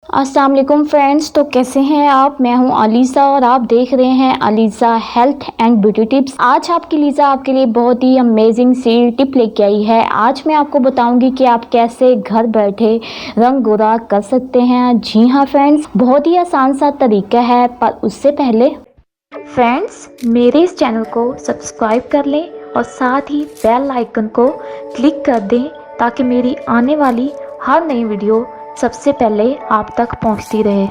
अस्सलाम वालेकुम फ्रेंड्स। तो कैसे हैं आप? मैं हूं अलीज़ा और आप देख रहे हैं Aliza health and beauty tips. आज आपकी लीज़ा आपके लिए बहुत ही अमेजिंग सी टिप लेके आई है। आज मैं आपको बताऊंगी कि आप कैसे घर बैठे रंग गोरा कर सकते हैं। जी हाँ फ्रेंड्स, बहुत ही आसान सा तरीका है, पर उससे पहले फ्रेंड्स मेरे इस चैनल को सब्सक्राइब कर लें और साथ ही बेल आइकन को क्लिक कर दें ताकि मेरी आने वाली हर नई वीडियो सबसे पहले आप तक पहुंचती रहे।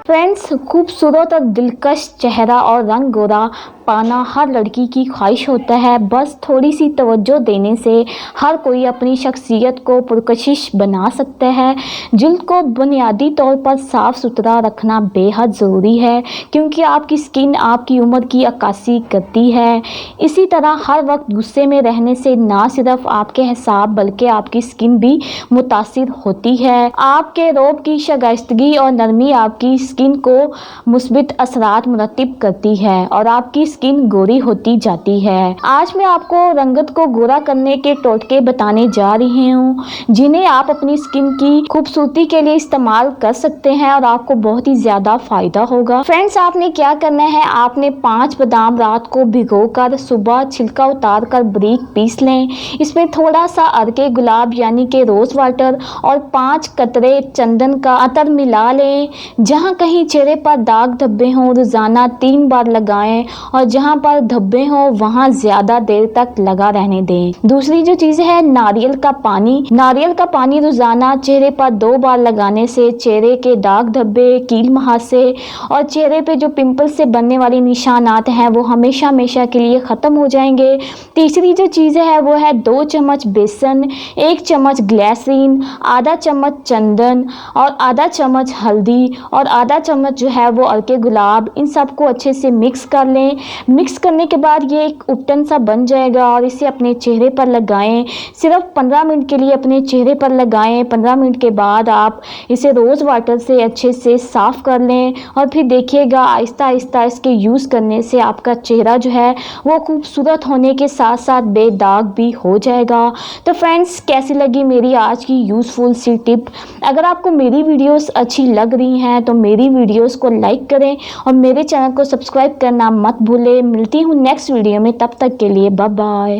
फ्रेंड्स, खूबसूरत और दिलकश चेहरा और रंग गोरा पाना हर लड़की की ख्वाहिश होता है। बस थोड़ी सी तवज्जो देने से हर कोई अपनी शख्सियत को पुरकशिश बना सकता है। जिल्द को बुनियादी तौर पर साफ़ सुथरा रखना बेहद ज़रूरी है, क्योंकि आपकी स्किन आपकी उम्र की अक्कासी करती है। इसी तरह हर वक्त गुस्से में रहने से ना सिर्फ आपके हिसाब बल्कि आपकी स्किन भी मुतासिर होती है। आपके रोब की शगाइस्तगी और नरमी आपकी स्किन को मुस्बित असरात मुरतब करती है और आपकी स्किन गोरी होती जाती है। आज मैं आपको रंगत को गोरा करने के टोटके बताने जा रही हूँ, जिन्हें आप अपनी स्किन की खूबसूरती के लिए इस्तेमाल कर सकते हैं और आपको बहुत ही ज्यादा फायदा होगा। फ्रेंड्स, आपने क्या करना है, आपने 5 बादाम रात को भिगोकर सुबह छिलका उतार कर बारीक पीस लें। इसमें थोड़ा सा अर्के गुलाब यानी कि रोज वाटर और 5 कतरे चंदन का अतर मिला लें। जहाँ कहीं चेहरे पर दाग धब्बे हों रोजाना 3 बार लगाएं और जहाँ पर धब्बे हों वहाँ ज्यादा देर तक लगा रहने दें। दूसरी जो चीज है, नारियल का पानी। नारियल का पानी रोजाना चेहरे पर 2 बार लगाने से चेहरे के दाग धब्बे, कील मुहासे और चेहरे पे जो पिंपल से बनने वाले निशानात हैं वो हमेशा हमेशा के लिए खत्म हो जाएंगे। तीसरी जो चीज है वो है 2 चम्मच बेसन, 1 चम्मच ग्लिसरीन, आधा चम्मच चंदन और आधा चम्मच हल्दी और आधा चम्मच जो है वो अर्के गुलाब। इन सबको अच्छे से मिक्स कर लें। मिक्स करने के बाद ये एक उपटन सा बन जाएगा और इसे अपने चेहरे पर लगाएं। सिर्फ 15 मिनट के लिए अपने चेहरे पर लगाएं। 15 मिनट के बाद आप इसे रोज़ वाटर से अच्छे से साफ़ कर लें और फिर देखिएगा आहिस्ता आहिस्ता इसके यूज़ करने से आपका चेहरा जो है वो खूबसूरत होने के साथ साथ बेदाग भी हो जाएगा। तो फ्रेंड्स, कैसी लगी मेरी आज की यूज़फुल सी टिप? अगर आपको मेरी वीडियोस अच्छी लग रही हैं तो मेरी वीडियोस को लाइक करें और मेरे चैनल को सब्सक्राइब करना मत भूलें। मिलती हूँ नेक्स्ट वीडियो में, तब तक के लिए बाय बाय।